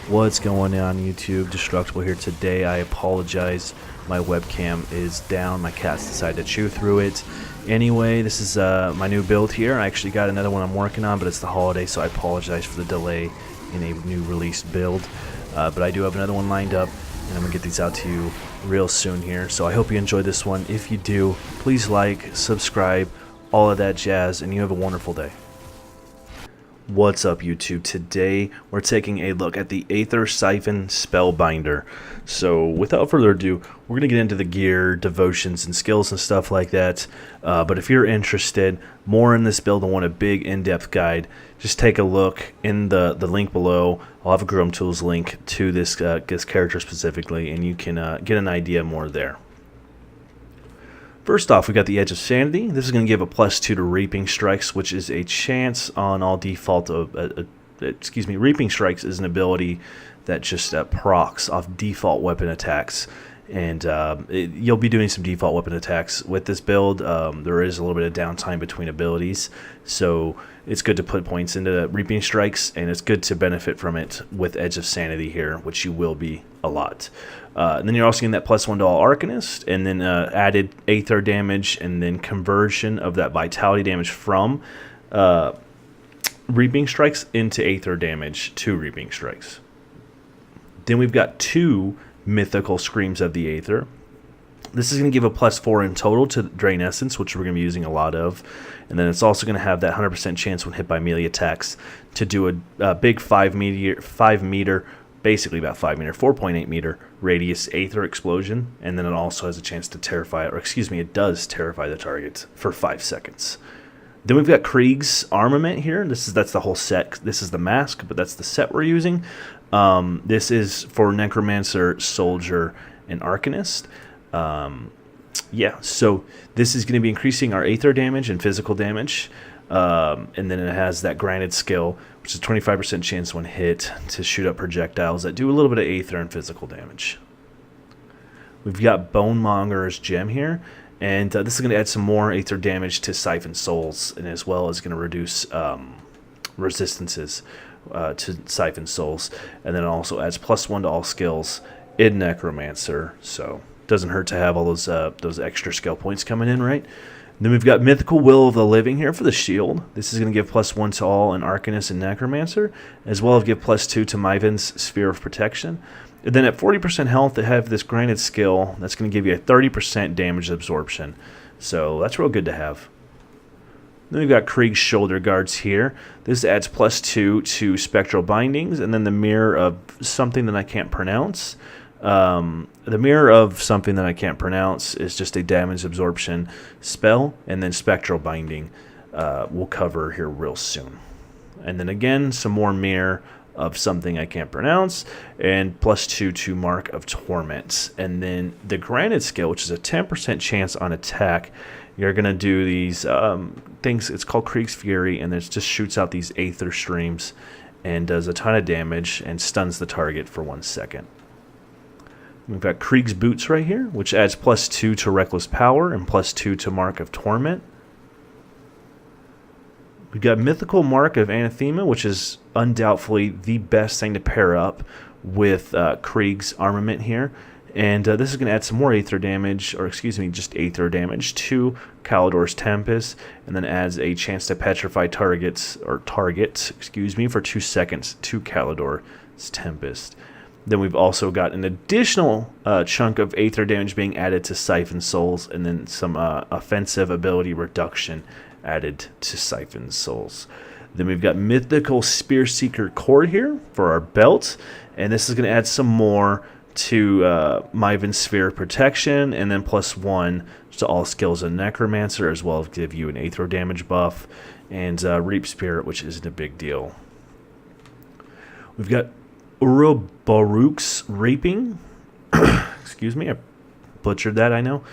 What's going on, YouTube? Destructible here today. I apologize. My webcam is down. My cats decided to chew through it. Anyway, this is my new build here. I actually got another one I'm working on, but it's the holiday, so I apologize for the delay in a new released build. But I do have another one lined up, and I'm going to get these out to you real soon here. So I hope you enjoy this one. If you do, please like, subscribe, all of that jazz, and you have a wonderful day. What's up, YouTube? Today we're taking a look at the Aether Siphon Spellbinder. So without further ado, we're going to get into the gear, devotions, and skills and stuff like that. But if you're interested more in this build and want a big in-depth guide, just take a look in the link below. I'll have a Chrome Tools link to this character specifically, and you can get an idea more there. First off, we got the Edge of Sanity. This is going to give a +2 to Reaping Strikes, which is a chance on all default of... Reaping Strikes is an ability that just procs off default weapon attacks. And you'll be doing some default weapon attacks with this build. There is a little bit of downtime between abilities, so it's good to put points into Reaping Strikes, and it's good to benefit from it with Edge of Sanity here, which you will be a lot. And then you're also getting that +1 to all Arcanist, and then added Aether damage, and then conversion of that Vitality damage from Reaping Strikes into Aether damage to Reaping Strikes. Then we've got 2 Mythical Screams of the Aether. This is going to give a +4 in total to Drain Essence, which we're going to be using a lot of. And then it's also going to have that 100% chance when hit by melee attacks to do a big 5 meter, basically about 5 meter, 4.8 meter radius Aether explosion. And then it also has a chance to terrify, or excuse me, it does terrify the target for 5 seconds. Then we've got Krieg's armament here. That's the whole set. This is the mask, but that's the set we're using. This is for Necromancer, Soldier, and Arcanist. Yeah, so this is going to be increasing our Aether damage and physical damage. And then it has that granted skill, which is 25% chance when hit to shoot up projectiles that do a little bit of Aether and physical damage. We've got Bonemonger's Gem here. And this is going to add some more Aether damage to Siphon Souls, and as well as going to reduce resistances to Siphon Souls. And then it also adds +1 to all skills in Necromancer, so it doesn't hurt to have all those extra skill points coming in, right? And then we've got Mythical Will of the Living here for the shield. This is going to give +1 to all in Arcanist and Necromancer, as well as give +2 to Myvin's Sphere of Protection. And then at 40% health, they have this granted skill that's going to give you a 30% damage absorption. So that's real good to have. Then we've got Krieg's Shoulder Guards here. This adds +2 to Spectral Bindings, and then the Mirror of something that I can't pronounce. The Mirror of something that I can't pronounce is just a damage absorption spell, and then Spectral Binding we'll cover here real soon. And then again, some more Mirror of something I can't pronounce, and +2 to Mark of Torment. And then the granted skill, which is a 10% chance on attack, you're going to do these things. It's called Krieg's Fury, and it just shoots out these Aether streams and does a ton of damage and stuns the target for 1 second. We've got Krieg's Boots right here, which adds +2 to Reckless Power and +2 to Mark of Torment. We've got Mythical Mark of Anathema, which is undoubtedly the best thing to pair up with Krieg's armament here. And this is going to add some more Aether damage, or excuse me, just Aether damage to Kalidor's Tempest, and then adds a chance to petrify target, excuse me, for 2 seconds to Kalidor's Tempest. Then we've also got an additional chunk of Aether damage being added to Siphon Souls, and then some offensive ability reduction added to Siphon Souls. Then we've got Mythical Spear Seeker Cord here for our belt, and this is going to add some more to Myvin's Sphere of Protection, and then +1 to all skills in Necromancer, as well as give you an Aether damage buff, and Reap Spirit, which isn't a big deal. We've got Uroboros Reaping. Excuse me, I butchered that, I know.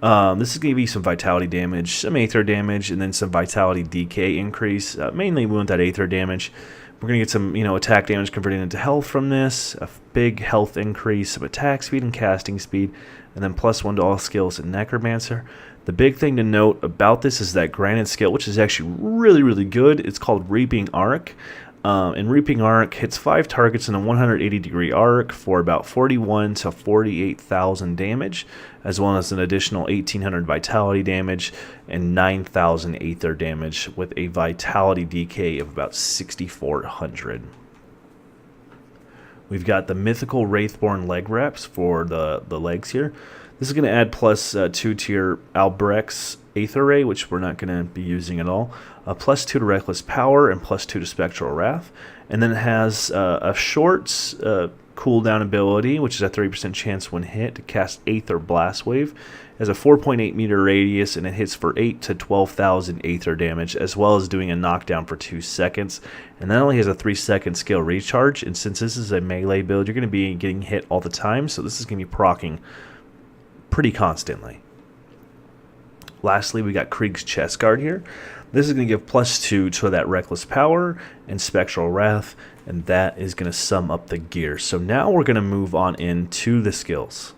This is going to give you some Vitality damage, some Aether damage, and then some Vitality decay increase. Mainly we want that Aether damage. We're going to get some, attack damage converted into health from this, a big health increase, some attack speed and casting speed, and then +1 to all skills in Necromancer. The big thing to note about this is that granted skill, which is actually really, really good. It's called Reaping Arc. And Reaping Arc hits 5 targets in a 180-degree arc for about 41 to 48,000 damage, as well as an additional 1,800 vitality damage and 9,000 Aether damage with a vitality decay of about 6,400. We've got the Mythical Wraithborn leg wraps for the legs here. This is going to add +2 to your Albrecht's Aether Ray, which we're not going to be using at all. +2 to Reckless Power and +2 to Spectral Wrath. And then it has a short cooldown ability, which is a 30% chance when hit to cast Aether Blast Wave. It has a 4.8 meter radius, and it hits for 8 to 12,000 Aether damage, as well as doing a knockdown for 2 seconds. And that only has a 3-second skill recharge, and since this is a melee build, you're going to be getting hit all the time, so this is going to be proccing pretty constantly. Lastly, we got Krieg's Chest Guard here. This is going to give +2 to that Reckless Power and Spectral Wrath, and that is going to sum up the gear. So now we're going to move on into the skills.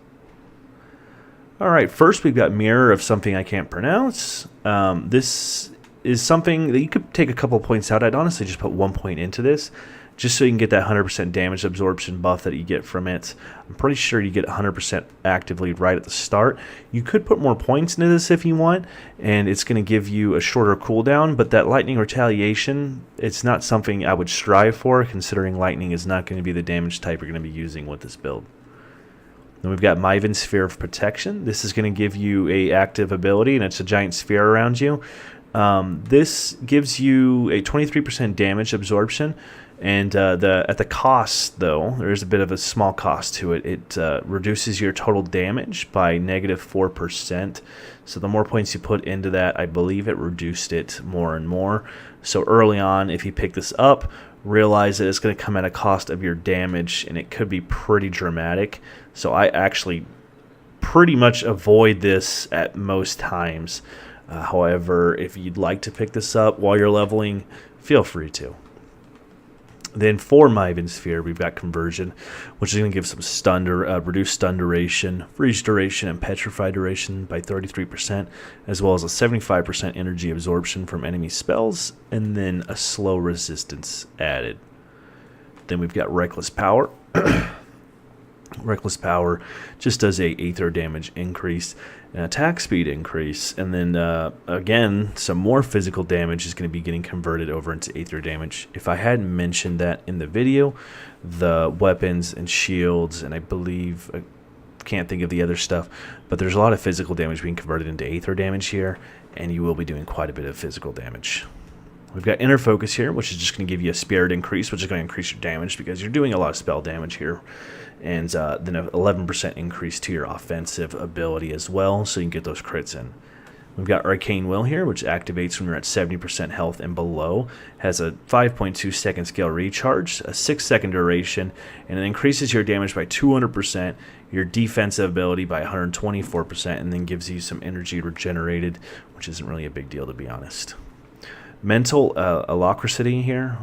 Alright, first we've got Mirror of something I can't pronounce. This is something that you could take a couple points out. I'd honestly just put 1 point into this, just so you can get that 100% damage absorption buff that you get from it. I'm pretty sure you get 100% actively right at the start. You could put more points into this if you want, and it's going to give you a shorter cooldown, but that Lightning Retaliation, it's not something I would strive for, considering Lightning is not going to be the damage type you're going to be using with this build. Then we've got Myvan Sphere of Protection. This is going to give you a active ability, and it's a giant sphere around you. This gives you a 23% damage absorption, and at the cost, though, there's a bit of a small cost to it. It reduces your total damage by -4%. So the more points you put into that, I believe it reduced it more and more. So early on, if you pick this up, realize that it's going to come at a cost of your damage, and it could be pretty dramatic. So I actually pretty much avoid this at most times. However, if you'd like to pick this up while you're leveling, feel free to. Then for Myvan Sphere, we've got Conversion, which is going to give some reduced stun duration, freeze duration, and petrify duration by 33%, as well as a 75% energy absorption from enemy spells, and then a slow resistance added. Then we've got Reckless Power. Reckless Power just does a Aether damage increase, an attack speed increase, and then again, some more physical damage is going to be getting converted over into Aether damage. If I hadn't mentioned that in the video, the weapons and shields, and I believe, I can't think of the other stuff, but there's a lot of physical damage being converted into Aether damage here, and you will be doing quite a bit of physical damage. We've got Inner Focus here, which is just going to give you a spirit increase, which is going to increase your damage because you're doing a lot of spell damage here. And then an 11% increase to your offensive ability as well, so you can get those crits in. We've got Arcane Will here, which activates when you're at 70% health and below. Has a 5.2 second scale recharge, a 6-second duration, and it increases your damage by 200%, your defensive ability by 124%, and then gives you some energy regenerated, which isn't really a big deal, to be honest. Mental Alacrity here.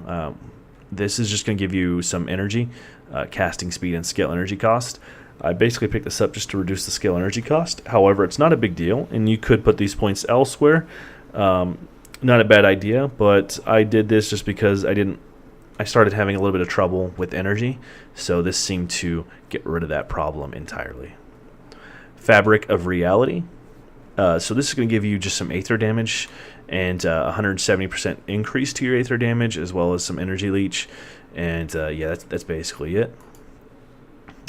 This is just going to give you some energy, casting speed, and skill energy cost. I basically picked this up just to reduce the skill energy cost. However, it's not a big deal, and you could put these points elsewhere. Not a bad idea, but I did this just because I started having a little bit of trouble with energy, so this seemed to get rid of that problem entirely. Fabric of Reality. So this is going to give you just some Aether damage and 170% increase to your Aether damage, as well as some energy leech. And yeah, that's basically it.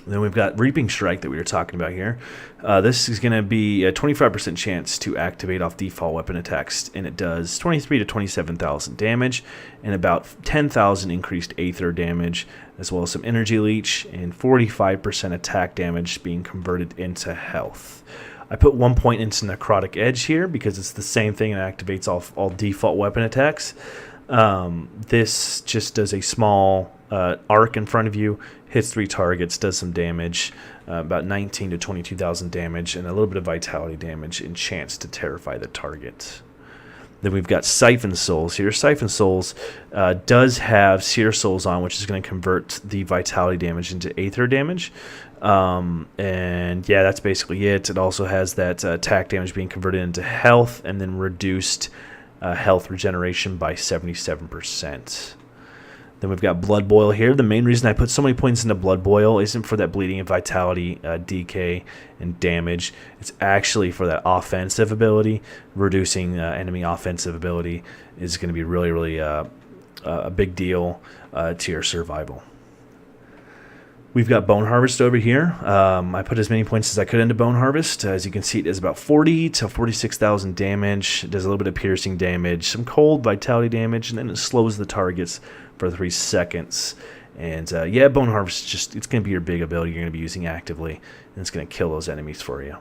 Then we've got Reaping Strike that we were talking about here. This is going to be a 25% chance to activate off default weapon attacks, and it does 23 to 27,000 damage and about 10,000 increased Aether damage, as well as some energy leech and 45% attack damage being converted into health. I put 1 point into Necrotic Edge here because it's the same thing and activates all default weapon attacks. This just does a small arc in front of you, hits 3 targets, does some damage, about 19 to 22,000 damage, and a little bit of vitality damage and chance to terrify the target. Then we've got Siphon Souls here. Siphon Souls does have Seer Souls on, which is going to convert the vitality damage into Aether damage. And yeah, that's basically it. It also has that attack damage being converted into health, and then reduced health regeneration by 77%. Then we've got Blood Boil here. The main reason I put so many points into Blood Boil isn't for that bleeding and vitality, DK, and damage. It's actually for that offensive ability. Reducing enemy offensive ability is going to be really, really a big deal to your survival. We've got Bone Harvest over here. I put as many points as I could into Bone Harvest. As you can see, it does about 40 to 46,000 damage. It does a little bit of piercing damage, some cold vitality damage, and then it slows the targets for 3 seconds. And yeah, Bone Harvest, it's going to be your big ability you're going to be using actively, and it's going to kill those enemies for you.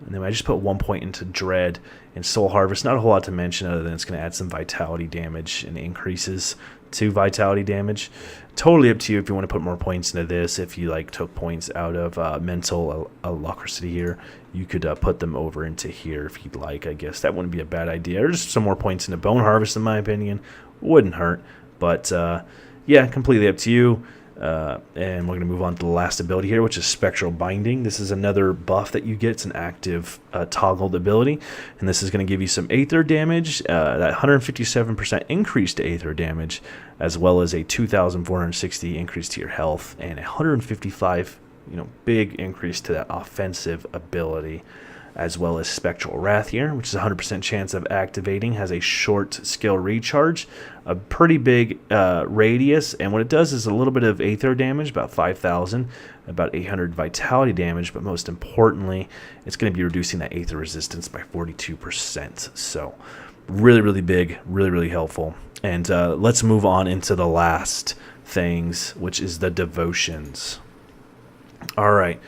And then I just put 1 point into Dread and Soul Harvest. Not a whole lot to mention other than it's going to add some vitality damage and increases to vitality damage. Totally up to you if you want to put more points into this. If you took points out of mental alacrity here, you could put them over into here if you'd like. I guess that wouldn't be a bad idea. Or just some more points into Bone Harvest, in my opinion, wouldn't hurt. But yeah, completely up to you. And we're going to move on to the last ability here, which is Spectral Binding. This is another buff that you get. It's an active toggled ability, and this is going to give you some Aether damage, that 157% increase to Aether damage, as well as a 2,460 increase to your health, and 155, big increase to that offensive ability, as well as Spectral Wrath here, which is a 100% chance of activating, has a short skill recharge, a pretty big radius, and what it does is a little bit of Aether damage, about 5,000, about 800 vitality damage, but most importantly, it's going to be reducing that Aether resistance by 42%. So really, really big, really, really helpful. And let's move on into the last things, which is the devotions. All right.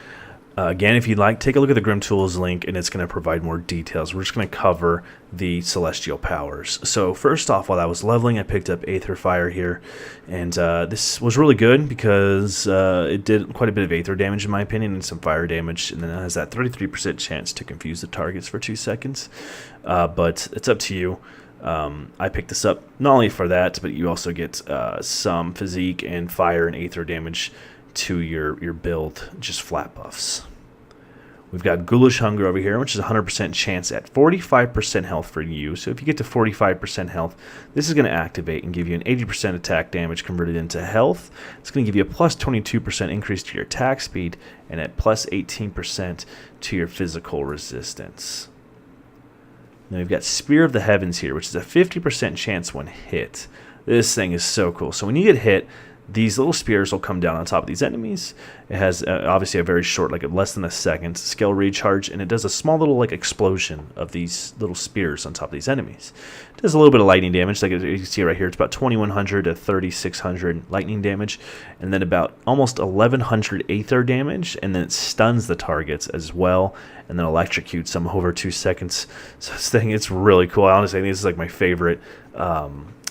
Again, if you'd like, take a look at the Grim Tools link, and it's going to provide more details. We're just going to cover the Celestial Powers. So first off, while I was leveling, I picked up Aether Fire here, and this was really good because it did quite a bit of Aether damage, in my opinion, and some fire damage, and then it has that 33% chance to confuse the targets for 2 seconds. But it's up to you. I picked this up not only for that, but you also get some physique and fire and Aether damage to your build, just flat buffs. We've got Ghoulish Hunger over here, which is a 100% chance at 45% health for you. So if you get to 45% health, this is going to activate and give you an 80% attack damage converted into health. It's going to give you a plus 22% increase to your attack speed and at plus 18% to your physical resistance. Now we've got Spear of the Heavens here, which is a 50% chance when hit. This thing is so cool. So when you get hit, these little spears will come down on top of these enemies. It has obviously a very short, less than a second skill recharge, and it does a small little explosion of these little spears on top of these enemies. It does a little bit of lightning damage, you can see right here. It's about 2,100 to 3,600 lightning damage, and then about almost 1,100 Aether damage, and then it stuns the targets as well, and then electrocutes them over 2 seconds. So this thing, it's really cool. Honestly, I think this is my favorite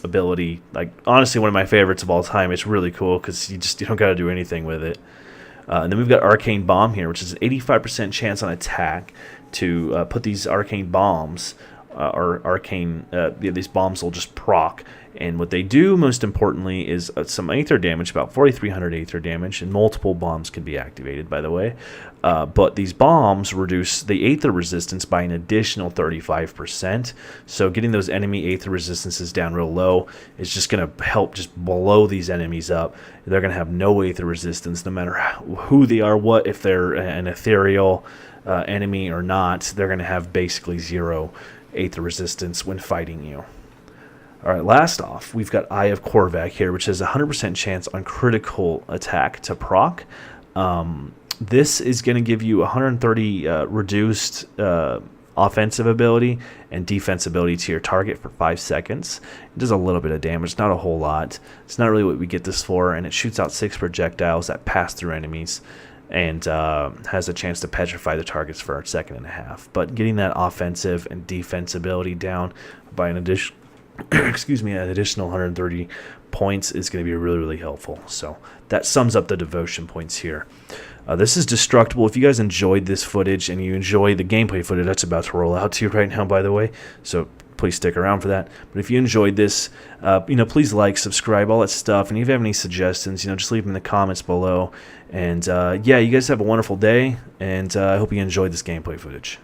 ability, honestly one of my favorites of all time. It's really cool because you don't got to do anything with it. And then we've got Arcane Bomb here, which is an 85% chance on attack to put these arcane bombs these bombs will just proc, and what they do most importantly is some Aether damage, about 4,300 Aether damage, and multiple bombs can be activated, by the way. But these bombs reduce the Aether resistance by an additional 35%, so getting those enemy Aether resistances down real low is just going to help just blow these enemies up. They're going to have no Aether resistance no matter who they are, if they're an ethereal enemy or not. They're going to have basically zero Aether resistance when fighting you. Alright, last off, we've got Eye of Korvac here, which has a 100% chance on critical attack to proc. This is going to give you 130 reduced offensive ability and defense ability to your target for 5 seconds. It does a little bit of damage, not a whole lot. It's not really what we get this for, and it shoots out 6 projectiles that pass through enemies, and has a chance to petrify the targets for a second and a half. But getting that offensive and defense ability down by an additional an additional 130 points is going to be really, really helpful. So that sums up the devotion points here. This is Destructible. If you guys enjoyed this footage and you enjoy the gameplay footage that's about to roll out to you right now, by the way, so please stick around for that. But if you enjoyed this, please subscribe, all that stuff. And if you have any suggestions, just leave them in the comments below. And yeah, you guys have a wonderful day, and I hope you enjoyed this gameplay footage.